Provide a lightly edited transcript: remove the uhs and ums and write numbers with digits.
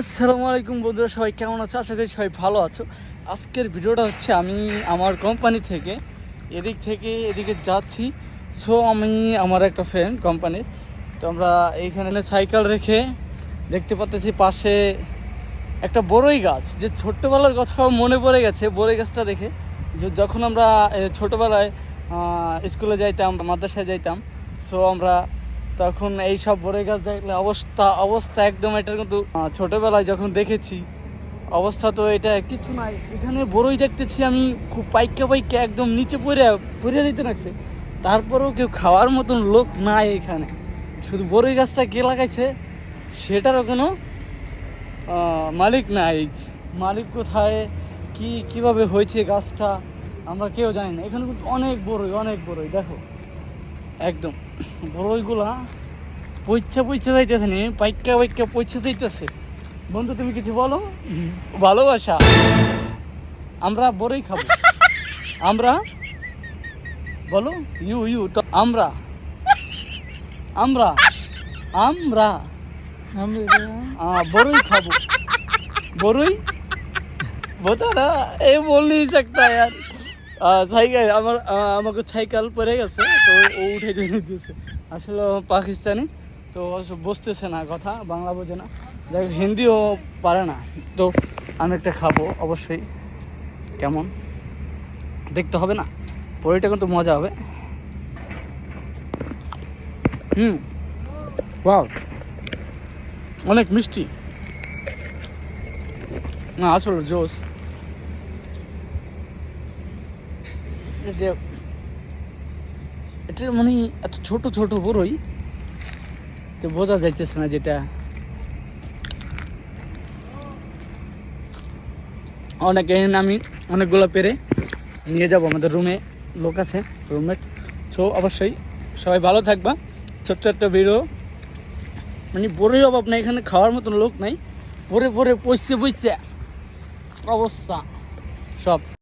আসসালামু আলাইকুম বন্ধুরা, সবাই কেমন আছো? আশা করি সবাই ভালো আছো। আজকের ভিডিওটা হচ্ছে আমি আমার কোম্পানি থেকে এদিকে যাচ্ছি। সো আমি আমার একটা ফ্রেন্ড কোম্পানির, তো আমরা এইখানে সাইকেল রেখে দেখতে পাচ্ছি পাশে একটা বড়ই গাছ, যে ছোট্টবেলার কথা মনে পড়ে গেছে বড়ই গাছটা দেখে। যখন আমরা ছোটোবেলায় স্কুলে যাইতাম, মাদ্রাসায় যাইতাম, সো আমরা তখন এই সব বড়ই গাছ দেখলে অবস্থা একদম, এটার কিন্তু ছোটোবেলায় যখন দেখেছি অবস্থা তো এটা কিছু নাই। এখানে বড়ই দেখতেছি আমি খুব পাইকা একদম নিচে পড়ে দিতে লাগছে, তারপরেও কেউ খাওয়ার মতন লোক নাই এখানে। শুধু বড়ই গাছটা কে লাগাইছে সেটারও কোনো মালিক নাই। মালিক কোথায়, কিভাবে হয়েছে গাছটা আমরা কেউ জানি না। এখানে কিন্তু অনেক বড়ই দেখো, একদম বড়ইগুলা পইচা যাইতেছে নি, পাইকা পইচা যাইতেছে। বন্ধু তুমি কিছু বলো, ভালোবাসা। আমরা বড়ই খাবো, আমরা বলো ইউ তো আমরা আমরা আমরা बरुई खाबो, बरुई बता ना, ये बोल नहीं सकता यार। সাইকেল আমাকে সাইকেল পরে গেছে, তো ও উঠে দিয়েছে। আসলে পাকিস্তানি, তো বুঝতেছে না কথা, বাংলা বোঝে না, যাই হিন্দিও পারে না। তো আমি একটা খাবো অবশ্যই, কেমন দেখতে হবে না, বড়িটা কিন্তু মজা হবে। ওয়াও, অনেক মিষ্টি না, আসলে জোস। এটা মানে এত ছোট বড়ই তো বোঝা যাইতেছে না, যেটা আমি অনেকগুলো পেরে নিয়ে যাব আমাদের রুমে, লোক আছে রুমমেট। সো অবশ্যই সবাই ভালো থাকবা। ছোট্ট একটা ভিডিও, মানে বড়ই অভাব নাই এখানে, খাওয়ার মতন লোক নাই, পরে পইছে অবস্থা সব।